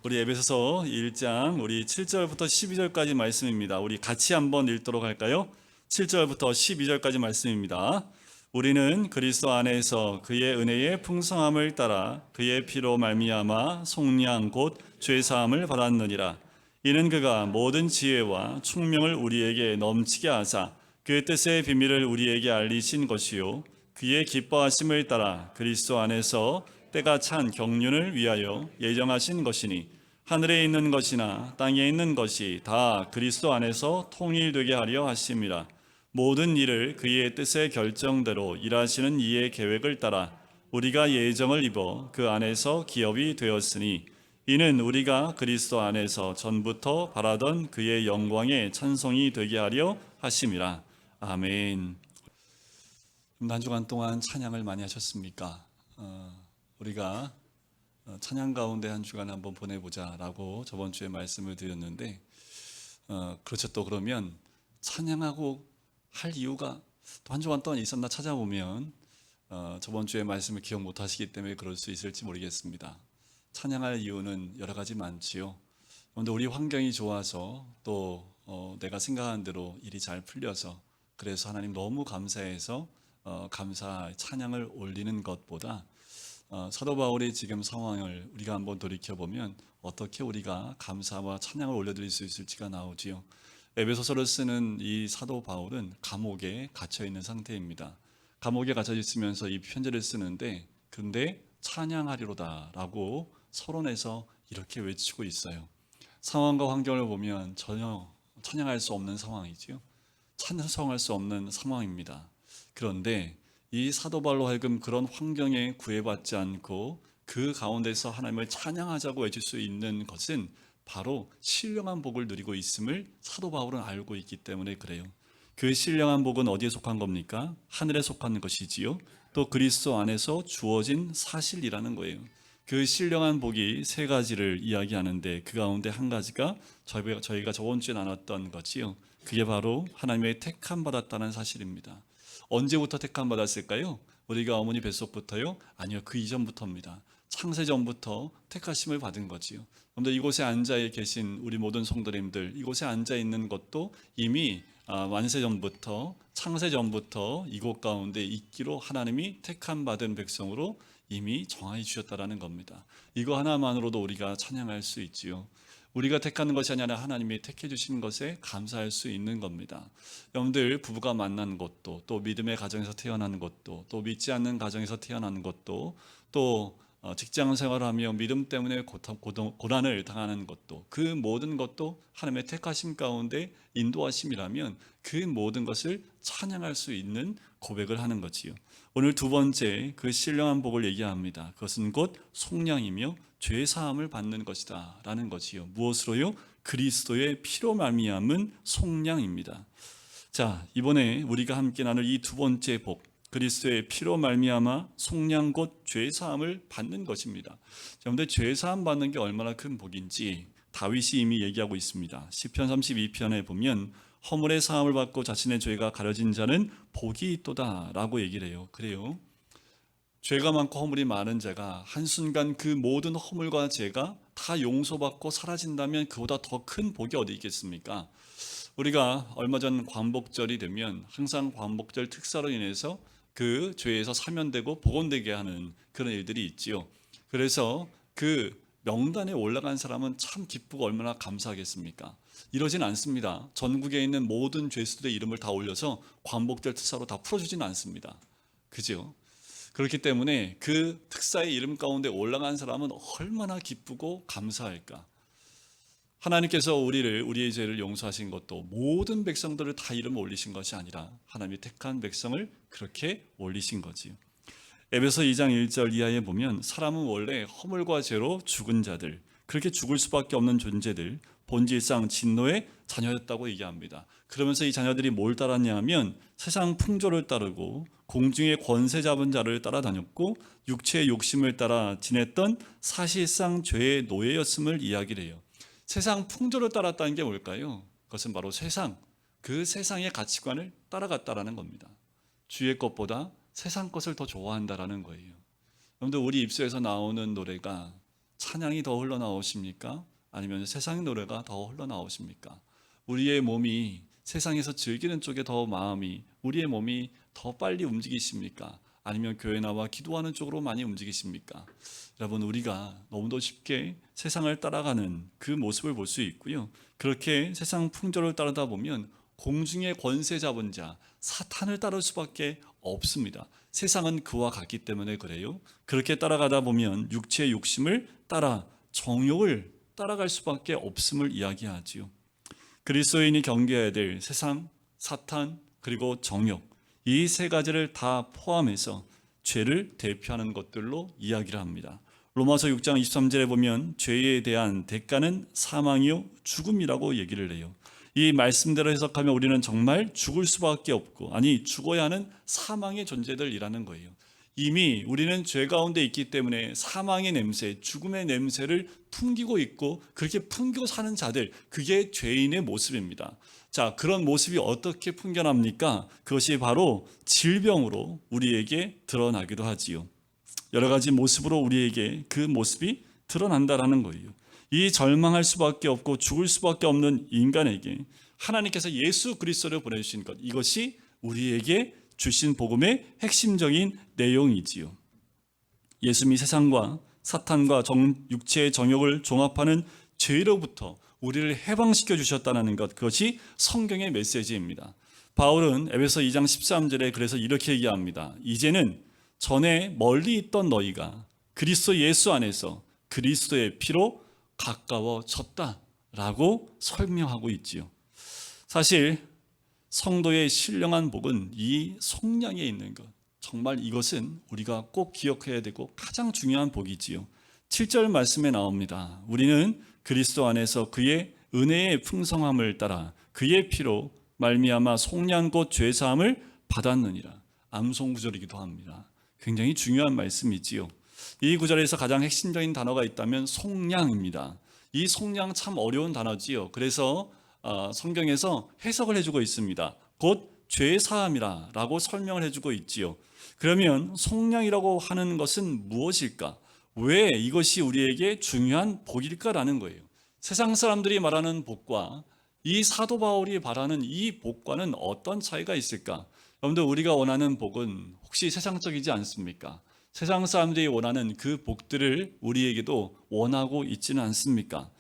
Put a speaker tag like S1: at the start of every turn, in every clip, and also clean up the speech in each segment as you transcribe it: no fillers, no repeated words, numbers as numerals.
S1: 우리 에베소서 1장 우리 7절부터 12절까지 말씀입니다. 우리 같이 한번 읽도록 할까요? 7절부터 12절까지 말씀입니다. 우리는 그리스도 안에서 그의 은혜의 풍성함을 따라 그의 피로 말미암아 속량 곧 죄 사함을 받았느니라. 이는 그가 모든 지혜와 총명을 우리에게 넘치게 하사 그 뜻의 비밀을 우리에게 알리신 것이요 그의 기뻐하심을 따라 그리스도 안에서 때가 찬 경륜을 위하여 예정하신 것이니 하늘에 있는 것이나 땅에 있는 것이 다 그리스도 안에서 통일되게 하려 하심이라. 모든 일을 그의 뜻의 결정대로 일하시는 이의 계획을 따라 우리가 예정을 입어 그 안에서 기업이 되었으니 이는 우리가 그리스도 안에서 전부터 바라던 그의 영광의 찬송이 되게 하려 하심이라. 아멘. 한 주간 동안 찬양을 많이 하셨습니까? 우리가 찬양 가운데 한 주간 한번 보내보자라고 저번 주에 말씀을 드렸는데, 그렇죠. 또 그러면 찬양하고 할 이유가 또 한 주간 동안 있었나 찾아보면 저번 주에 말씀을 기억 못 하시기 때문에 그럴 수 있을지 모르겠습니다. 찬양할 이유는 여러 가지 많지요. 그런데 우리 환경이 좋아서 또 내가 생각한 대로 일이 잘 풀려서 그래서 하나님 너무 감사해서 감사 찬양을 올리는 것보다 사도 바울의 지금 상황을 우리가 한번 돌이켜보면 어떻게 우리가 감사와 찬양을 올려드릴 수 있을지가 나오지요. 에베소서를 쓰는 이 사도 바울은 감옥에 갇혀 있는 상태입니다. 감옥에 갇혀 있으면서 이 편지를 쓰는데, 근데 찬양하리로다라고 서론에서 이렇게 외치고 있어요. 상황과 환경을 보면 전혀 찬양할 수 없는 상황이지요. 찬송할 수 없는 상황입니다. 그런데 이 사도 바울로 하여금 그런 환경에 구애받지 않고 그 가운데서 하나님을 찬양하자고 외칠 수 있는 것은 바로 신령한 복을 누리고 있음을 사도 바울은 알고 있기 때문에 그래요. 그 신령한 복은 어디에 속한 겁니까? 하늘에 속한 것이지요. 또 그리스도 안에서 주어진 사실이라는 거예요. 그 신령한 복이 세 가지를 이야기하는데 그 가운데 한 가지가 저희가 저번 주에 나눴던 거지요. 그게 바로 하나님의 택함 받았다는 사실입니다. 언제부터 택함 받았을까요? 우리가 어머니 뱃속부터요? 아니요, 그 이전부터입니다. 창세전부터 택하심을 받은 거지요. 그런데 이곳에 앉아 계신 우리 모든 성도님들, 이곳에 앉아 있는 것도 이미 만세전부터 창세전부터 이곳 가운데 있기로 하나님이 택함 받은 백성으로 이미 정하여 주셨다라는 겁니다. 이거 하나만으로도 우리가 찬양할 수 있지요. 우리가 택하는 것이 아니라 하나님이 택해 주신 것에 감사할 수 있는 겁니다. 여러분들 부부가 만난 것도, 또 믿음의 가정에서 태어나는 것도, 또 믿지 않는 가정에서 태어나는 것도, 또 직장 생활하며 믿음 때문에 고난을 당하는 것도, 그 모든 것도 하나님의 택하심 가운데 인도하심이라면 그 모든 것을 찬양할 수 있는 고백을 하는 거지요. 오늘 두 번째 그 신령한 복을 얘기합니다. 그것은 곧 속량이며 죄 사함을 받는 것이다 라는 것이요. 무엇으로요? 그리스도의 피로 말미암은 속량입니다. 자, 이번에 우리가 함께 나눌 이 두 번째 복, 그리스도의 피로 말미암아 속량 곧 죄 사함을 받는 것입니다. 그런데 죄 사함 받는 게 얼마나 큰 복인지 다윗이 이미 얘기하고 있습니다. 시편 32편에 보면 허물의 사함을 받고 자신의 죄가 가려진 자는 복이 있도다라고 얘기를 해요. 그래요. 죄가 많고 허물이 많은 자가 한순간 그 모든 허물과 죄가 다 용서받고 사라진다면 그보다 더 큰 복이 어디 있겠습니까? 우리가 얼마 전 광복절이 되면 항상 광복절 특사로 인해서 그 죄에서 사면되고 복원되게 하는 그런 일들이 있지요. 그래서 그 명단에 올라간 사람은 참 기쁘고 얼마나 감사하겠습니까? 이러진 않습니다. 전국에 있는 모든 죄수들의 이름을 다 올려서 광복절 특사로 다 풀어주지는 않습니다. 그죠? 그렇기 때문에 그 특사의 이름 가운데 올라간 사람은 얼마나 기쁘고 감사할까? 하나님께서 우리의 죄를 용서하신 것도 모든 백성들을 다 이름 올리신 것이 아니라 하나님이 택한 백성을 그렇게 올리신 거지요. 에베소 2장 1절 이하에 보면 사람은 원래 허물과 죄로 죽은 자들, 그렇게 죽을 수밖에 없는 존재들, 본질상 진노의 자녀였다고 얘기합니다. 그러면서 이 자녀들이 뭘 따랐냐 하면 세상 풍조를 따르고 공중의 권세 잡은 자를 따라다녔고 육체의 욕심을 따라 지냈던 사실상 죄의 노예였음을 이야기를 해요. 세상 풍조를 따랐다는 게 뭘까요? 그것은 바로 그 세상의 가치관을 따라갔다라는 겁니다. 주의 것보다 세상 것을 더 좋아한다라는 거예요. 여러분들 우리 입술에서 나오는 노래가 찬양이 더 흘러나오십니까? 아니면 세상의 노래가 더 흘러나오십니까? 우리의 몸이 세상에서 즐기는 쪽에 더 마음이, 우리의 몸이 더 빨리 움직이십니까? 아니면 교회 나와 기도하는 쪽으로 많이 움직이십니까? 여러분, 우리가 너무도 쉽게 세상을 따라가는 그 모습을 볼 수 있고요. 그렇게 세상 풍조를 따르다 보면 공중의 권세 잡은 자 사탄을 따를 수밖에 없습니다. 세상은 그와 같기 때문에 그래요. 그렇게 따라가다 보면 육체의 욕심을 따라 정욕을 따라갈 수밖에 없음을 이야기하지요. 그리스도인이 경계해야 될 세상, 사탄, 그리고 정욕, 이 세 가지를 다 포함해서 죄를 대표하는 것들로 이야기를 합니다. 로마서 6장 23절에 보면 죄에 대한 대가는 사망이요 죽음이라고 얘기를 해요. 이 말씀대로 해석하면 우리는 정말 죽을 수밖에 없고, 아니 죽어야 하는 사망의 존재들이라는 거예요. 이미 우리는 죄 가운데 있기 때문에 사망의 냄새, 죽음의 냄새를 풍기고 있고, 그렇게 풍기고 사는 자들, 그게 죄인의 모습입니다. 자, 그런 모습이 어떻게 풍겨납니까? 그것이 바로 질병으로 우리에게 드러나기도 하지요. 여러 가지 모습으로 우리에게 그 모습이 드러난다라는 거예요. 이 절망할 수밖에 없고 죽을 수밖에 없는 인간에게 하나님께서 예수 그리스도를 보내주신 것, 이것이 우리에게 주신 복음의 핵심적인 내용이지요. 예수님이 세상과 사탄과 육체의 정욕을 종합하는 죄로부터 우리를 해방시켜 주셨다는 것, 그것이 성경의 메시지입니다. 바울은 에베소 2장 13절에 그래서 이렇게 얘기합니다. 이제는 전에 멀리 있던 너희가 그리스도 예수 안에서 그리스도의 피로 가까워졌다라고 설명하고 있지요. 사실 성도의 신령한 복은 이 속량에 있는 것, 정말 이것은 우리가 꼭 기억해야 되고 가장 중요한 복이지요. 7절 말씀에 나옵니다. 우리는 그리스도 안에서 그의 은혜의 풍성함을 따라 그의 피로 말미암아 속량 곧 죄사함을 받았느니라. 암송 구절이기도 합니다. 굉장히 중요한 말씀이지요. 이 구절에서 가장 핵심적인 단어가 있다면 속량입니다. 이 속량 참 어려운 단어지요. 그래서 성경에서 해석을 해주고 있습니다. 곧 죄사함이라 라고 설명을 해주고 있지요. 그러면 속량이라고 하는 것은 무엇일까? 왜 이것이 우리에게 중요한 복일까라는 거예요. 세상 사람들이 말하는 복과 이 사도 바울이 말하는 이 복과는 어떤 차이가 있을까? 여러분들, 우리가 원하는 복은 혹시 세상적이지 않습니까? 세상 사람들이 원하는 그 복들을 우리에게도 원하고 있지는 않습니까?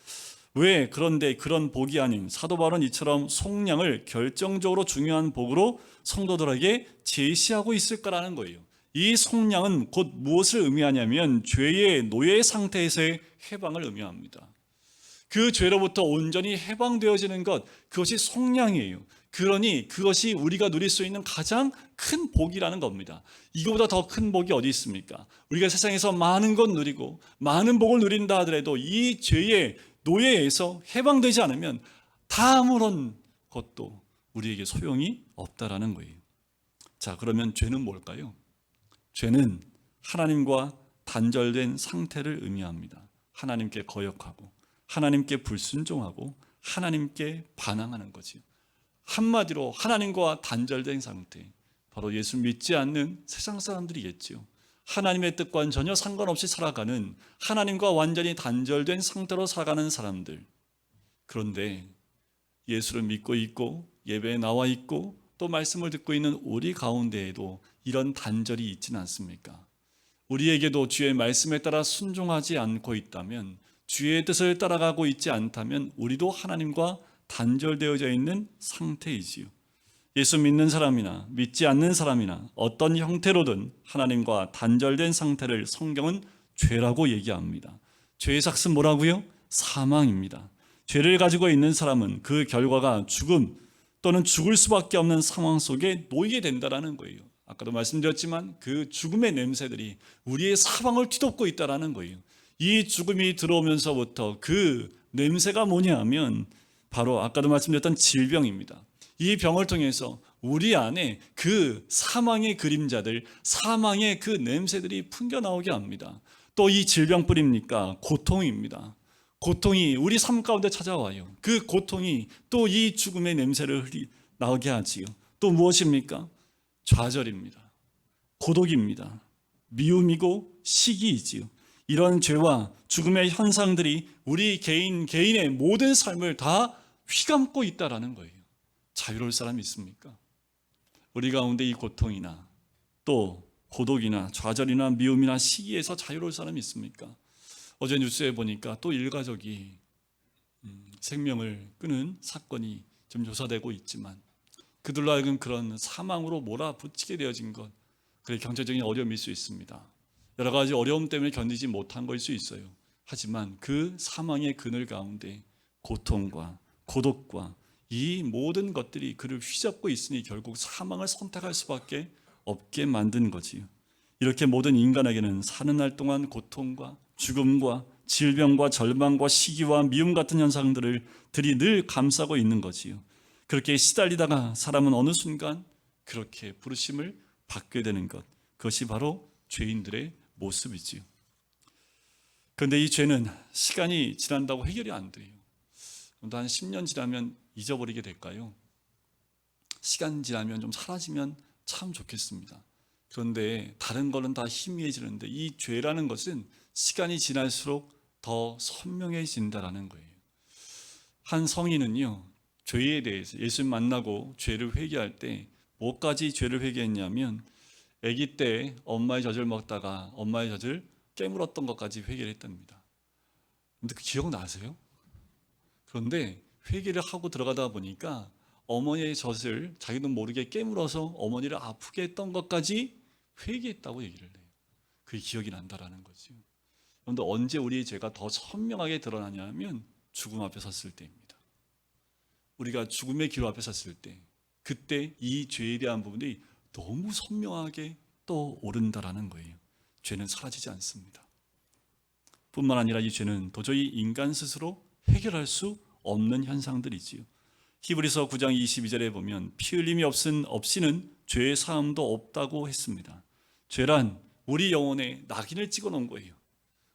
S1: 왜 그런데 그런 복이 아닌 사도 바울은 이처럼 속량을 결정적으로 중요한 복으로 성도들에게 제시하고 있을까라는 거예요. 이 속량은 곧 무엇을 의미하냐면 죄의 노예 상태에서의 해방을 의미합니다. 그 죄로부터 온전히 해방되어지는 것, 그것이 속량이에요. 그러니 그것이 우리가 누릴 수 있는 가장 큰 복이라는 겁니다. 이거보다 더 큰 복이 어디 있습니까? 우리가 세상에서 많은 것 누리고 많은 복을 누린다 하더라도 이 죄의 노예에서 해방되지 않으면 다 아무런 것도 우리에게 소용이 없다라는 거예요. 자, 그러면 죄는 뭘까요? 죄는 하나님과 단절된 상태를 의미합니다. 하나님께 거역하고 하나님께 불순종하고 하나님께 반항하는 거지요. 한마디로 하나님과 단절된 상태, 바로 예수 믿지 않는 세상 사람들이겠지요. 하나님의 뜻과는 전혀 상관없이 살아가는, 하나님과 완전히 단절된 상태로 살아가는 사람들. 그런데 예수를 믿고 있고 예배에 나와 있고 또 말씀을 듣고 있는 우리 가운데에도 이런 단절이 있지는 않습니까? 우리에게도 주의 말씀에 따라 순종하지 않고 있다면, 주의 뜻을 따라가고 있지 않다면 우리도 하나님과 단절되어져 있는 상태이지요. 예수 믿는 사람이나 믿지 않는 사람이나 어떤 형태로든 하나님과 단절된 상태를 성경은 죄라고 얘기합니다. 죄의 삭은 뭐라고요? 사망입니다. 죄를 가지고 있는 사람은 그 결과가 죽음 또는 죽을 수밖에 없는 상황 속에 놓이게 된다는 거예요. 아까도 말씀드렸지만 그 죽음의 냄새들이 우리의 사방을 뒤덮고 있다는 거예요. 이 죽음이 들어오면서부터 그 냄새가 뭐냐 하면 바로 아까도 말씀드렸던 질병입니다. 이 병을 통해서 우리 안에 그 사망의 그림자들, 사망의 그 냄새들이 풍겨나오게 합니다. 또 이 질병뿐입니까? 고통입니다. 고통이 우리 삶 가운데 찾아와요. 그 고통이 또 이 죽음의 냄새를 나오게 하지요. 또 무엇입니까? 좌절입니다. 고독입니다. 미움이고 시기이지요. 이런 죄와 죽음의 현상들이 우리 개인의 모든 삶을 다 휘감고 있다라는 거예요. 자유로울 사람이 있습니까? 우리 가운데 이 고통이나 또 고독이나 좌절이나 미움이나 시기에서 자유로울 사람이 있습니까? 어제 뉴스에 보니까 또 일가족이 생명을 끊은 사건이 좀 조사되고 있지만 그들로 하여금 그런 사망으로 몰아붙이게 되어진 것, 그래 경제적인 어려움일 수 있습니다. 여러 가지 어려움 때문에 견디지 못한 것일 수 있어요. 하지만 그 사망의 그늘 가운데 고통과 고독과 이 모든 것들이 그를 휘잡고 있으니 결국 사망을 선택할 수밖에 없게 만든 거지요. 이렇게 모든 인간에게는 사는 날 동안 고통과 죽음과 질병과 절망과 시기와 미움 같은 현상들을 늘 감싸고 있는 거지요. 그렇게 시달리다가 사람은 어느 순간 그렇게 부르심을 받게 되는 것, 그것이 바로 죄인들의 모습이지요. 그런데 이 죄는 시간이 지난다고 해결이 안 돼요. 한 10년 지나면 잊어버리게 될까요? 시간 지나면 좀 사라지면 참 좋겠습니다. 그런데 다른 거는 다 희미해지는데 이 죄라는 것은 시간이 지날수록 더 선명해진다라는 거예요. 한 성인은요, 죄에 대해서 예수 만나고 죄를 회개할 때 뭐까지 죄를 회개했냐면 아기 때 엄마의 젖을 먹다가 엄마의 젖을 깨물었던 것까지 회개를 했답니다. 근데 그 기억나세요? 그런데 회개를 하고 들어가다 보니까 어머니의 젖을 자기도 모르게 깨물어서 어머니를 아프게 했던 것까지 회개했다고 얘기를 해요. 그게 기억이 난다라는 거죠. 그런데 언제 우리의 죄가 더 선명하게 드러나냐면 죽음 앞에 섰을 때입니다. 우리가 죽음의 기로 앞에 섰을 때, 그때 이 죄에 대한 부분이 너무 선명하게 떠오른다라는 거예요. 죄는 사라지지 않습니다. 뿐만 아니라 이 죄는 도저히 인간 스스로 해결할 수 없는 현상들이지요. 히브리서 9장 22절에 보면 피 흘림이 없이는 죄의 사함도 없다고 했습니다. 죄란 우리 영혼에 낙인을 찍어 놓은 거예요.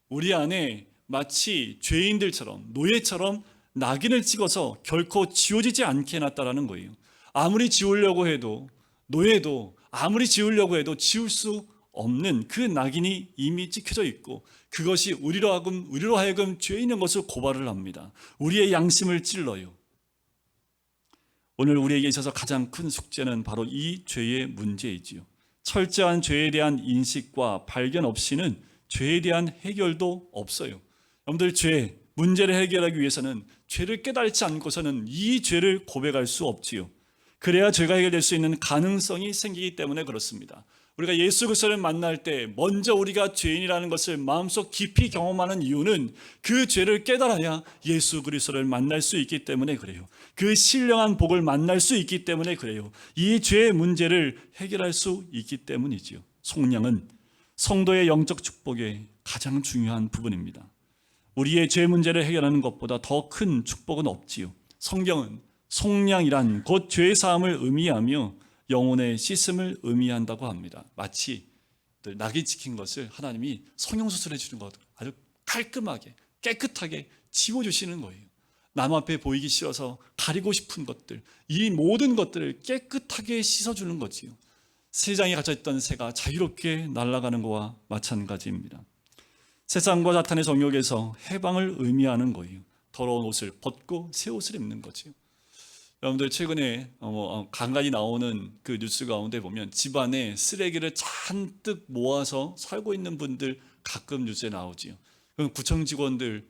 S1: 우리 안에 마치 죄인들처럼 노예처럼 낙인을 찍어서 결코 지워지지 않게 해놨다라는 거예요. 아무리 지우려고 해도 노예도 아무리 지우려고 해도 지울 수 없는 그 낙인이 이미 찍혀져 있고 그것이 우리로 하여금 죄 있는 것을 고발을 합니다. 우리의 양심을 찔러요. 오늘 우리에게 있어서 가장 큰 숙제는 바로 이 죄의 문제이지요. 철저한 죄에 대한 인식과 발견 없이는 죄에 대한 해결도 없어요. 여러분들 문제를 해결하기 위해서는 죄를 깨닫지 않고서는 이 죄를 고백할 수 없지요. 그래야 죄가 해결될 수 있는 가능성이 생기기 때문에 그렇습니다. 우리가 예수 그리스도를 만날 때 먼저 우리가 죄인이라는 것을 마음속 깊이 경험하는 이유는 그 죄를 깨달아야 예수 그리스도를 만날 수 있기 때문에 그래요. 그 신령한 복을 만날 수 있기 때문에 그래요. 이 죄의 문제를 해결할 수 있기 때문이지요. 속량은 성도의 영적 축복의 가장 중요한 부분입니다. 우리의 죄 문제를 해결하는 것보다 더 큰 축복은 없지요. 성경은 속량이란 곧 죄 사함을 의미하며 영혼의 씻음을 의미한다고 합니다. 마치 낙이 찍힌 것을 하나님이 성형수술해 주는 것, 아주 깔끔하게 깨끗하게 지워주시는 거예요. 남 앞에 보이기 싫어서 가리고 싶은 것들, 이 모든 것들을 깨끗하게 씻어주는 거지요. 세상에 갇혀있던 새가 자유롭게 날아가는 것과 마찬가지입니다. 세상과 사탄의 정욕에서 해방을 의미하는 거예요. 더러운 옷을 벗고 새 옷을 입는 거지요. 여러분들 최근에 간간히 나오는 그 뉴스 가운데 보면 집안에 쓰레기를 잔뜩 모아서 살고 있는 분들 가끔 뉴스에 나오지요. 그럼 구청 직원들,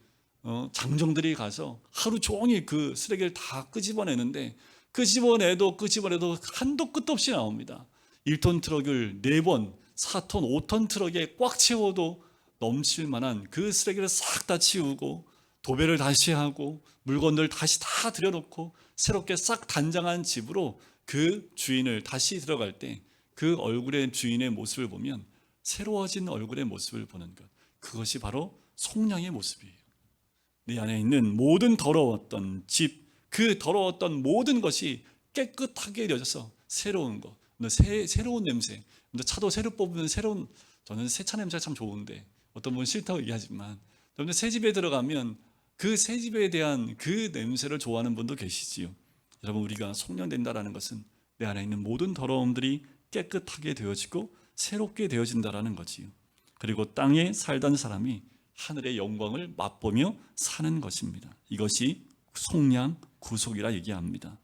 S1: 장정들이 가서 하루 종일 그 쓰레기를 다 끄집어내는데 끄집어내도 한도 끝도 없이 나옵니다. 1톤 트럭을 4번, 4톤, 5톤 트럭에 꽉 채워도 넘칠 만한 그 쓰레기를 싹 다 치우고 도배를 다시 하고 물건들 다시 다 들여놓고 새롭게 싹 단장한 집으로 그 주인을 다시 들어갈 때 그 얼굴의 주인의 모습을 보면 새로워진 얼굴의 모습을 보는 것, 그것이 바로 속량의 모습이에요. 내 안에 있는 모든 더러웠던 집, 그 더러웠던 모든 것이 깨끗하게 되어져서 새로운 것, 새로운 냄새, 차도 새로 뽑으면 저는 새 차 냄새가 참 좋은데 어떤 분은 싫다고 얘기하지만 여러분 새 집에 들어가면 그 새 집에 대한 그 냄새를 좋아하는 분도 계시지요. 여러분 우리가 속량된다라는 것은 내 안에 있는 모든 더러움들이 깨끗하게 되어지고 새롭게 되어진다라는 거지요. 그리고 땅에 살던 사람이 하늘의 영광을 맛보며 사는 것입니다. 이것이 속량 구속이라 얘기합니다.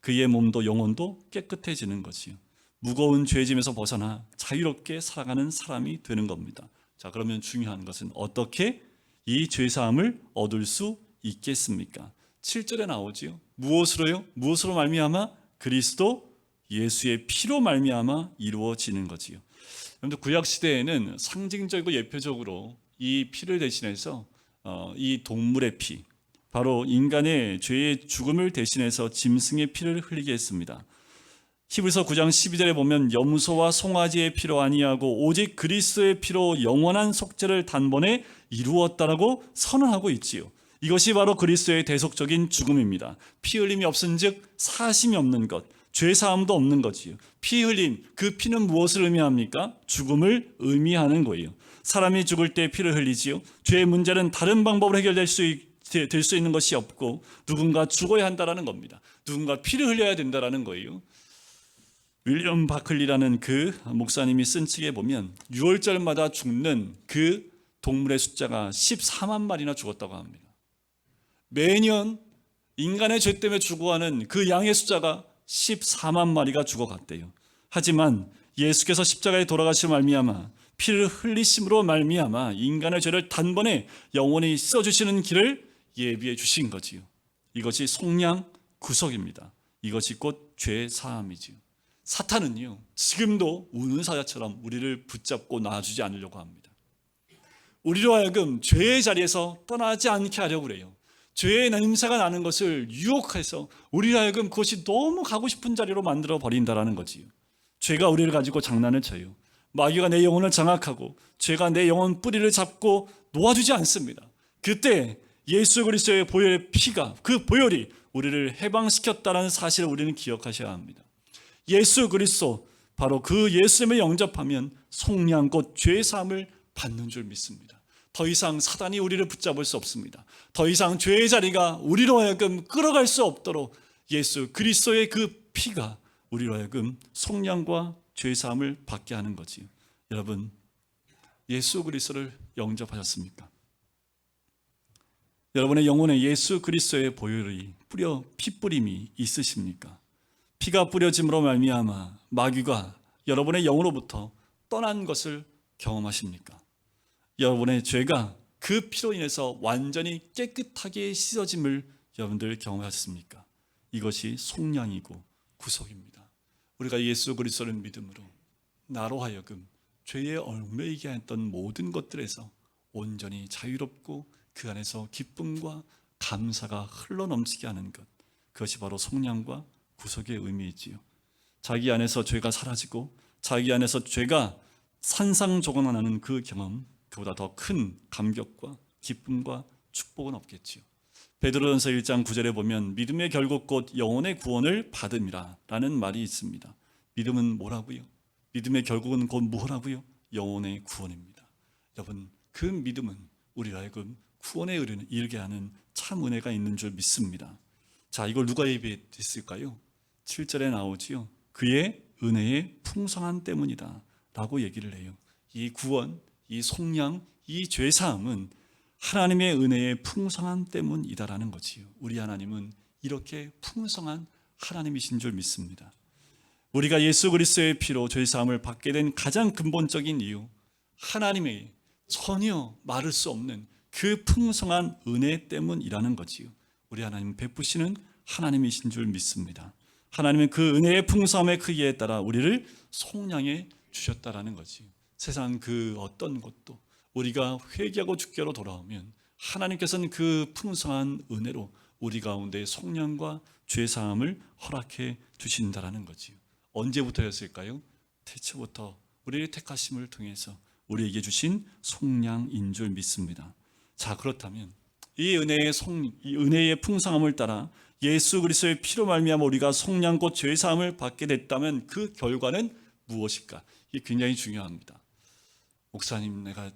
S1: 그의 몸도 영혼도 깨끗해지는 것이요, 무거운 죄짐에서 벗어나 자유롭게 살아가는 사람이 되는 겁니다. 자, 그러면 중요한 것은 어떻게 이 죄사함을 얻을 수 있겠습니까? 7절에 나오지요. 무엇으로요? 무엇으로 말미암아? 그리스도 예수의 피로 말미암아 이루어지는 거지요. 여러분들 구약 시대에는 상징적이고 예표적으로 이 피를 대신해서 이 동물의 피, 바로 인간의 죄의 죽음을 대신해서 짐승의 피를 흘리게 했습니다. 히브리서 9장 12절에 보면 염소와 송아지의 피로 아니하고 오직 그리스도의 피로 영원한 속죄를 단번에 이루었다라고 선언하고 있지요. 이것이 바로 그리스도의 대속적인 죽음입니다. 피 흘림이 없은즉 사심이 없는 것, 죄 사함도 없는 거지요. 피 흘림, 그 피는 무엇을 의미합니까? 죽음을 의미하는 거예요. 사람이 죽을 때 피를 흘리지요. 죄의 문제는 다른 방법으로 해결될 수 있는 것이 없고 누군가 죽어야 한다라는 겁니다. 누군가 피를 흘려야 된다라는 거예요. 윌리엄 바클리라는 그 목사님이 쓴 책에 보면 6월절마다 죽는 그 동물의 숫자가 14만 마리나 죽었다고 합니다. 매년 인간의 죄 때문에 죽어가는 그 양의 숫자가 14만 마리가 죽어갔대요. 하지만 예수께서 십자가에 돌아가심으로 말미암아 피를 흘리심으로 말미암아 인간의 죄를 단번에 영원히 씻어주시는 길을 예비해 주신 거지요. 이것이 속량 구속입니다. 이것이 곧 죄 사함이지요. 사탄은요, 지금도 우는 사자처럼 우리를 붙잡고 놔주지 않으려고 합니다. 우리로 하여금 죄의 자리에서 떠나지 않게 하려고 그래요. 죄의 냄새가 나는 것을 유혹해서 우리로 하여금 그것이 너무 가고 싶은 자리로 만들어 버린다라는 거지요. 죄가 우리를 가지고 장난을 쳐요. 마귀가 내 영혼을 장악하고 죄가 내 영혼 뿌리를 잡고 놓아주지 않습니다. 그때 예수 그리스도의 보혈의 피가, 그 보혈이 우리를 해방시켰다는 사실을 우리는 기억하셔야 합니다. 예수 그리스도, 바로 그 예수님을 영접하면 속량 곧 죄 사함을 받는 줄 믿습니다. 더 이상 사단이 우리를 붙잡을 수 없습니다. 더 이상 죄의 자리가 우리로 하여금 끌어갈 수 없도록 예수 그리스도의 그 피가 우리로 하여금 속량과 죄 사함을 받게 하는 거지요. 여러분, 예수 그리스도를 영접하셨습니까? 여러분의 영혼에 예수 그리스도의 보혈이 피 뿌림이 있으십니까? 피가 뿌려짐으로 말미암아 마귀가 여러분의 영으로부터 떠난 것을 경험하십니까? 여러분의 죄가 그 피로 인해서 완전히 깨끗하게 씻어짐을 여러분들 경험하셨습니까? 이것이 속량이고 구속입니다. 우리가 예수 그리스도를 믿음으로 나로 하여금 죄에 얽매이게 했던 모든 것들에서 온전히 자유롭고 그 안에서 기쁨과 감사가 흘러넘치게 하는 것, 그것이 바로 속량과 구속의 의미이지요. 자기 안에서 죄가 사라지고 자기 안에서 죄가 산상조각나는 그 경험, 그보다 더 큰 감격과 기쁨과 축복은 없겠지요. 베드로전서 1장 9절에 보면 믿음의 결국 곧 영혼의 구원을 받음이라 라는 말이 있습니다. 믿음은 뭐라고요? 믿음의 결국은 곧 뭐라고요? 영혼의 구원입니다. 여러분, 그 믿음은 우리로 하여금 구원에 이르게 하는 참 은혜가 있는 줄 믿습니다. 자, 이걸 누가 예비했을까요? 7절에 나오지요. 그의 은혜의 풍성한 때문이다 라고 얘기를 해요. 이 구원, 이 속량, 이 죄사함은 하나님의 은혜의 풍성한 때문이다라는 거지요. 우리 하나님은 이렇게 풍성한 하나님이신 줄 믿습니다. 우리가 예수 그리스도의 피로 죄사함을 받게 된 가장 근본적인 이유, 하나님의 전혀 말할 수 없는 그 풍성한 은혜 때문이라는 거지요. 우리 하나님 베푸시는 하나님이신 줄 믿습니다. 하나님은 그 은혜의 풍성함의 크기에 따라 우리를 속량해 주셨다라는 거지요. 세상 그 어떤 것도 우리가 회개하고 주께로 돌아오면 하나님께서는 그 풍성한 은혜로 우리 가운데 속량과 죄사함을 허락해 주신다라는 거지요. 언제부터였을까요? 태초부터 우리의 택하심을 통해서 우리에게 주신 속량인 줄 믿습니다. 자, 그렇다면 이 은혜의 풍성함을 따라 예수 그리스도의 피로 말미암아 우리가 속량 곧 죄사함을 받게 됐다면 그 결과는 무엇일까? 이게 굉장히 중요합니다. 목사님, 내가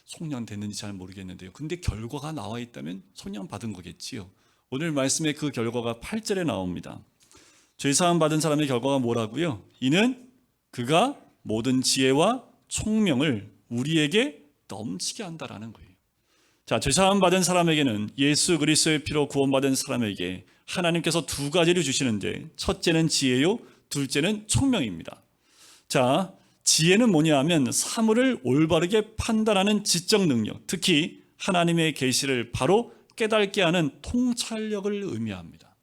S1: 속량 됐는지 잘 모르겠는데요. 근데 결과가 나와 있다면 속량 받은 거겠지요. 오늘 말씀의 그 결과가 8절에 나옵니다. 죄사함 받은 사람의 결과가 뭐라고요? 이는 그가 모든 지혜와 총명을 우리에게 넘치게 한다라는 거예요. 자, 죄사함 받은 사람에게는, 예수 그리스도의 피로 구원받은 사람에게 하나님께서 두 가지를 주시는데, 첫째는 지혜요, 둘째는 총명입니다. 자, 지혜는 뭐냐 하면 사물을 올바르게 판단하는 지적 능력, 특히 하나님의 계시를 바로 깨닫게 하는 통찰력을 의미합니다.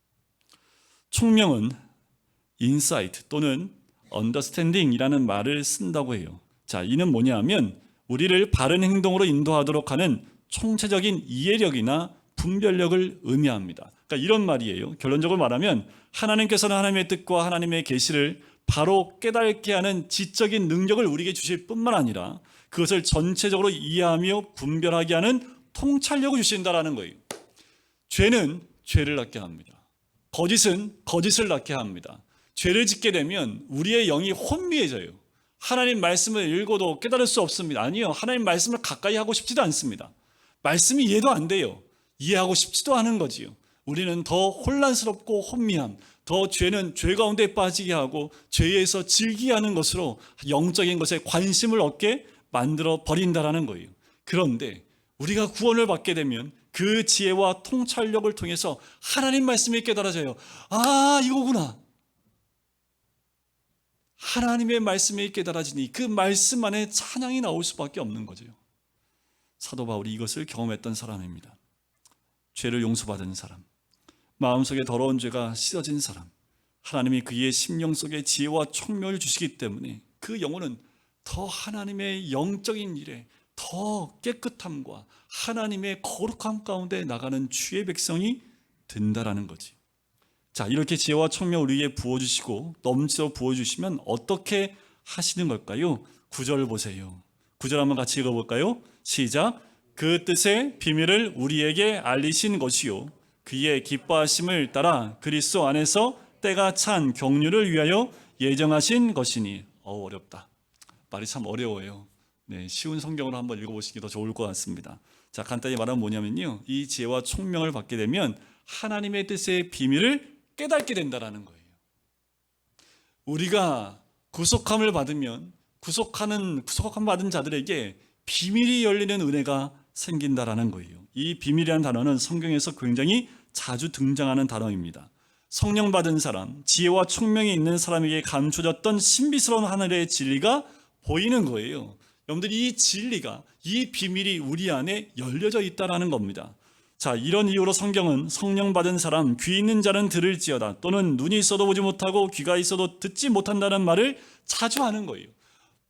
S1: 총명은 insight 또는 understanding이라는 말을 쓴다고 해요. 자, 이는 뭐냐 하면 우리를 바른 행동으로 인도하도록 하는 총체적인 이해력이나 분별력을 의미합니다. 그러니까 이런 말이에요. 결론적으로 말하면 하나님께서는 하나님의 뜻과 하나님의 계시를 바로 깨닫게 하는 지적인 능력을 우리에게 주실 뿐만 아니라 그것을 전체적으로 이해하며 분별하게 하는 통찰력을 주신다라는 거예요. 죄는 죄를 낳게 합니다. 거짓은 거짓을 낳게 합니다. 죄를 짓게 되면 우리의 영이 혼미해져요. 하나님 말씀을 읽어도 깨달을 수 없습니다. 아니요, 하나님 말씀을 가까이 하고 싶지도 않습니다. 말씀이 이해도 안 돼요. 이해하고 싶지도 않은 거지요. 우리는 더 혼란스럽고 혼미함, 더 죄는 죄 가운데 빠지게 하고 죄에서 즐기게 하는 것으로 영적인 것에 관심을 얻게 만들어 버린다라는 거예요. 그런데 우리가 구원을 받게 되면 그 지혜와 통찰력을 통해서 하나님 말씀이 깨달아져요. 아, 이거구나. 하나님의 말씀이 깨달아지니 그 말씀 안에 찬양이 나올 수밖에 없는 거죠. 사도 바울이 이것을 경험했던 사람입니다. 죄를 용서받은 사람, 마음속에 더러운 죄가 씻어진 사람, 하나님이 그의 심령 속에 지혜와 총명을 주시기 때문에 그 영혼은 더 하나님의 영적인 일에 더 깨끗함과 하나님의 거룩함 가운데 나가는 주의 백성이 된다라는 거지. 자, 이렇게 지혜와 총명을 우리에게 부어주시고 넘치도록 부어주시면 어떻게 하시는 걸까요? 9절 보세요. 9절 한번 같이 읽어볼까요? 시작. 그 뜻의 비밀을 우리에게 알리신 것이요 그의 기뻐하심을 따라 그리스도 안에서 때가 찬 경륜을 위하여 예정하신 것이니. 어렵다. 말이 참 어려워요. 네, 쉬운 성경으로 한번 읽어보시기 더 좋을 것 같습니다. 자, 간단히 말하면 뭐냐면요, 이 지혜와 총명을 받게 되면 하나님의 뜻의 비밀을 깨닫게 된다라는 거예요. 우리가 구속함을 받으면 구속함 받은 자들에게 비밀이 열리는 은혜가 생긴다라는 거예요. 이 비밀이라는 단어는 성경에서 굉장히 자주 등장하는 단어입니다. 성령 받은 사람, 지혜와 총명이 있는 사람에게 감춰졌던 신비스러운 하늘의 진리가 보이는 거예요. 여러분들이 이 진리가, 이 비밀이 우리 안에 열려져 있다라는 겁니다. 자, 이런 이유로 성경은 성령 받은 사람, 귀 있는 자는 들을지어다, 또는 눈이 있어도 보지 못하고 귀가 있어도 듣지 못한다는 말을 자주 하는 거예요.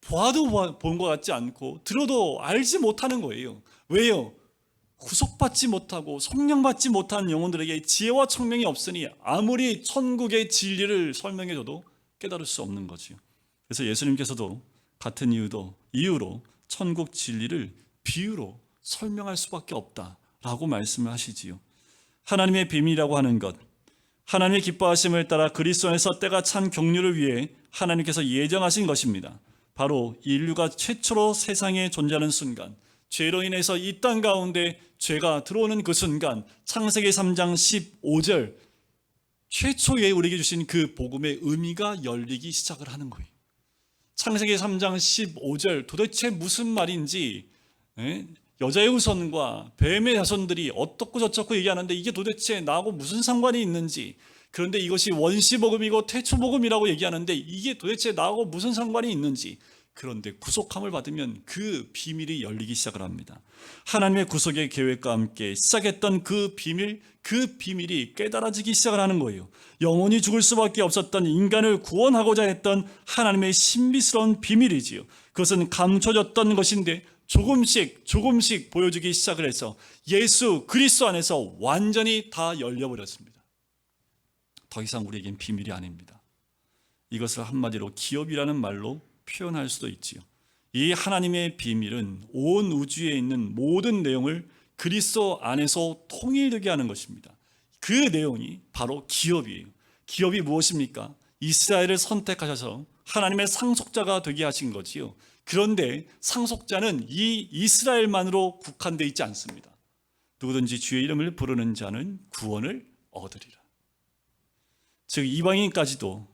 S1: 보아도 본 것 같지 않고 들어도 알지 못하는 거예요. 왜요? 구속받지 못하고 성령 받지 못한 영혼들에게 지혜와 총명이 없으니 아무리 천국의 진리를 설명해줘도 깨달을 수 없는 거지요. 그래서 예수님께서도 같은 이유로 천국 진리를 비유로 설명할 수밖에 없다라고 말씀을 하시지요. 하나님의 비밀이라고 하는 것, 하나님의 기뻐하심을 따라 그리스도 안에서 때가 찬 경륜을 위해 하나님께서 예정하신 것입니다. 바로 인류가 최초로 세상에 존재하는 순간, 죄로 인해서 이 땅 가운데 죄가 들어오는 그 순간, 창세기 3장 15절 최초에 우리에게 주신 그 복음의 의미가 열리기 시작을 하는 거예요. 창세기 3장 15절 도대체 무슨 말인지, 여자의 후손과 뱀의 자손들이 어떻고 저쩌고 얘기하는데 이게 도대체 나하고 무슨 상관이 있는지, 그런데 이것이 원시복음이고 태초복음이라고 얘기하는데 이게 도대체 나하고 무슨 상관이 있는지, 그런데 구속함을 받으면 그 비밀이 열리기 시작을 합니다. 하나님의 구속의 계획과 함께 시작했던 그 비밀이 깨달아지기 시작을 하는 거예요. 영원히 죽을 수밖에 없었던 인간을 구원하고자 했던 하나님의 신비스러운 비밀이지요. 그것은 감춰졌던 것인데 조금씩 보여주기 시작을 해서 예수 그리스도 안에서 완전히 다 열려버렸습니다. 더 이상 우리에겐 비밀이 아닙니다. 이것을 한마디로 기업이라는 말로 표현할 수도 있지요. 이 하나님의 비밀은 온 우주에 있는 모든 내용을 그리스도 안에서 통일되게 하는 것입니다. 그 내용이 바로 기업이에요. 기업이 무엇입니까? 이스라엘을 선택하셔서 하나님의 상속자가 되게 하신 거지요. 그런데 상속자는 이 이스라엘만으로 국한되어 있지 않습니다. 누구든지 주의 이름을 부르는 자는 구원을 얻으리라. 즉 이방인까지도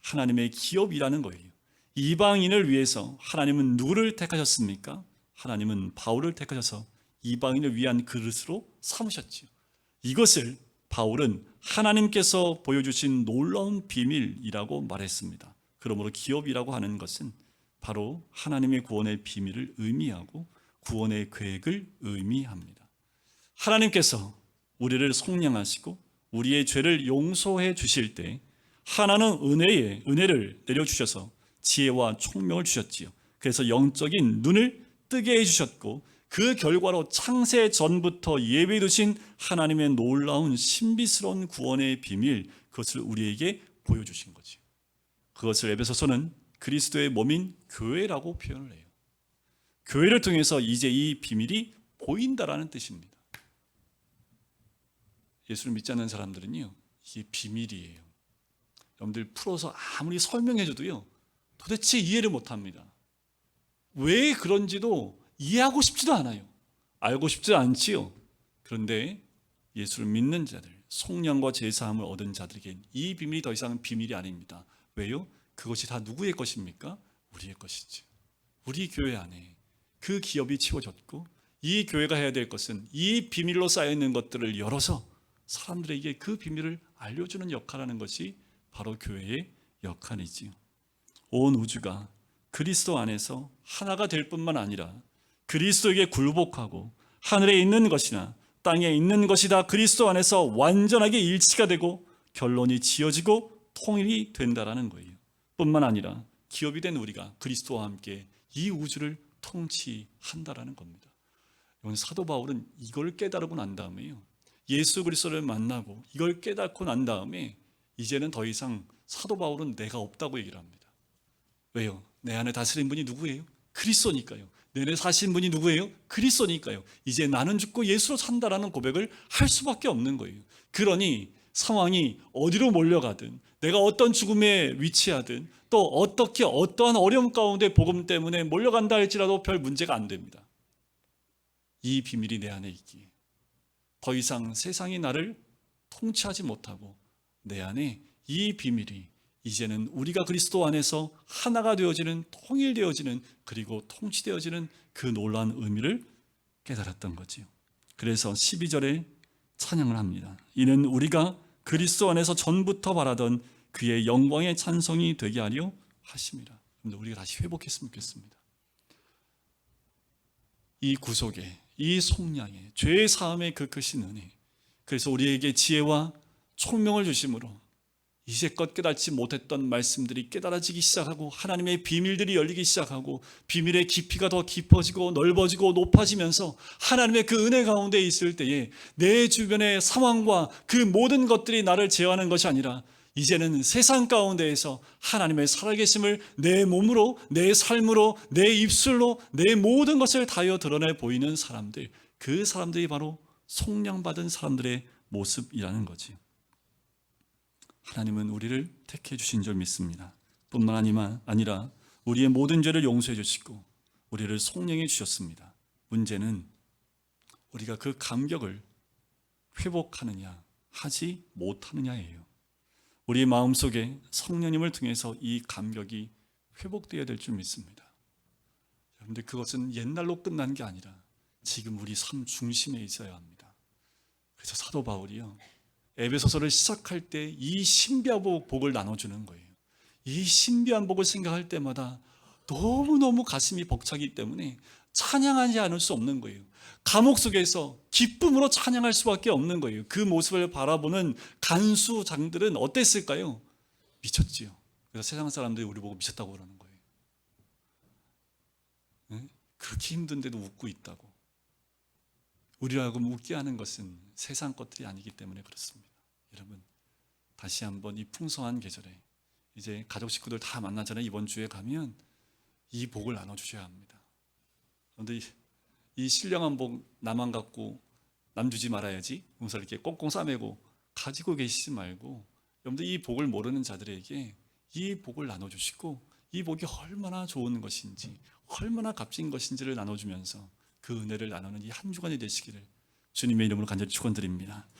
S1: 하나님의 기업이라는 거예요. 이방인을 위해서 하나님은 누구를 택하셨습니까? 하나님은 바울을 택하셔서 이방인을 위한 그릇으로 삼으셨지요. 이것을 바울은 하나님께서 보여주신 놀라운 비밀이라고 말했습니다. 그러므로 기업이라고 하는 것은 바로 하나님의 구원의 비밀을 의미하고 구원의 계획을 의미합니다. 하나님께서 우리를 속량하시고 우리의 죄를 용서해 주실 때 하나는 은혜를 내려주셔서 지혜와 총명을 주셨지요. 그래서 영적인 눈을 뜨게 해주셨고 그 결과로 창세 전부터 예비해 두신 하나님의 놀라운 신비스러운 구원의 비밀, 그것을 우리에게 보여주신 거죠. 그것을 에베소서는 그리스도의 몸인 교회라고 표현을 해요. 교회를 통해서 이제 이 비밀이 보인다라는 뜻입니다. 예수를 믿지 않는 사람들은요, 이게 비밀이에요. 여러분들 풀어서 아무리 설명해줘도요, 도대체 이해를 못합니다. 왜 그런지도 이해하고 싶지도 않아요. 알고 싶지 않지요. 그런데 예수를 믿는 자들, 속량과 제사함을 얻은 자들에겐 이 비밀이 더 이상 비밀이 아닙니다. 왜요? 그것이 다 누구의 것입니까? 우리의 것이죠. 우리 교회 안에 그 기업이 치워졌고 이 교회가 해야 될 것은 이 비밀로 쌓여있는 것들을 열어서 사람들에게 그 비밀을 알려주는 역할하는 것이 바로 교회의 역할이지요. 온 우주가 그리스도 안에서 하나가 될 뿐만 아니라 그리스도에게 굴복하고 하늘에 있는 것이나 땅에 있는 것이 다 그리스도 안에서 완전하게 일치가 되고 결론이 지어지고 통일이 된다라는 거예요. 뿐만 아니라 기업이 된 우리가 그리스도와 함께 이 우주를 통치한다라는 겁니다. 사도 바울은 이걸 깨달고 난 다음에요, 예수 그리스도를 만나고 이걸 깨닫고 난 다음에 이제는 더 이상 사도 바울은 내가 없다고 얘기를 합니다. 왜요? 내 안에 다스린 분이 누구예요? 그리스도니까요. 내 안에 사신 분이 누구예요? 그리스도니까요. 이제 나는 죽고 예수로 산다라는 고백을 할 수밖에 없는 거예요. 그러니 상황이 어디로 몰려가든 내가 어떤 죽음에 위치하든 또 어떻게 어떠한 어려움 가운데 복음 때문에 몰려간다 할지라도 별 문제가 안 됩니다. 이 비밀이 내 안에 있기에 더 이상 세상이 나를 통치하지 못하고 내 안에 이 비밀이 이제는 우리가 그리스도 안에서 하나가 되어지는, 통일되어지는, 그리고 통치되어지는 그 놀라운 의미를 깨달았던 거지요. 그래서 12절에 찬양을 합니다. 이는 우리가 그리스도 안에서 전부터 바라던 그의 영광의 찬송이 되게 하려 하심이라. 우리가 다시 회복했으면 좋겠습니다. 이 구속에, 이 속량에, 죄의 사함의 그 크신 은혜, 그래서 우리에게 지혜와 총명을 주심으로 이제껏 깨닫지 못했던 말씀들이 깨달아지기 시작하고 하나님의 비밀들이 열리기 시작하고 비밀의 깊이가 더 깊어지고 넓어지고 높아지면서 하나님의 그 은혜 가운데 있을 때에 내 주변의 상황과 그 모든 것들이 나를 제어하는 것이 아니라 이제는 세상 가운데에서 하나님의 살아계심을 내 몸으로, 내 삶으로, 내 입술로, 내 모든 것을 다하여 드러내 보이는 사람들, 그 사람들이 바로 속량받은 사람들의 모습이라는 거지. 하나님은 우리를 택해 주신 줄 믿습니다. 뿐만 아니라 우리의 모든 죄를 용서해 주시고 우리를 속량해 주셨습니다. 문제는 우리가 그 감격을 회복하느냐 하지 못하느냐예요. 우리 마음속에 성령님을 통해서 이 감격이 회복되어야 될 줄 믿습니다. 여러분들, 그것은 옛날로 끝난 게 아니라 지금 우리 삶 중심에 있어야 합니다. 그래서 사도 바울이요, 에베소서를 시작할 때 이 신비한 복을 나눠주는 거예요. 이 신비한 복을 생각할 때마다 너무너무 가슴이 벅차기 때문에 찬양하지 않을 수 없는 거예요. 감옥 속에서 기쁨으로 찬양할 수밖에 없는 거예요. 그 모습을 바라보는 간수장들은 어땠을까요? 미쳤지요. 그래서 세상 사람들이 우리 보고 미쳤다고 그러는 거예요. 네? 그렇게 힘든데도 웃고 있다고. 우리라고 웃게 하는 것은 세상 것들이 아니기 때문에 그렇습니다. 여러분, 다시 한번 이 풍성한 계절에 이제 가족 식구들 다 만나잖아요. 이번 주에 가면 이 복을 나눠주셔야 합니다. 그런데 이 신령한 복 나만 갖고 남 주지 말아야지 문서 이렇게 꽁꽁 싸매고 가지고 계시지 말고, 여러분들 이 복을 모르는 자들에게 이 복을 나눠주시고 이 복이 얼마나 좋은 것인지 얼마나 값진 것인지를 나눠주면서 그 은혜를 나누는 이 한 주간이 되시기를 주님의 이름으로 간절히 축원드립니다.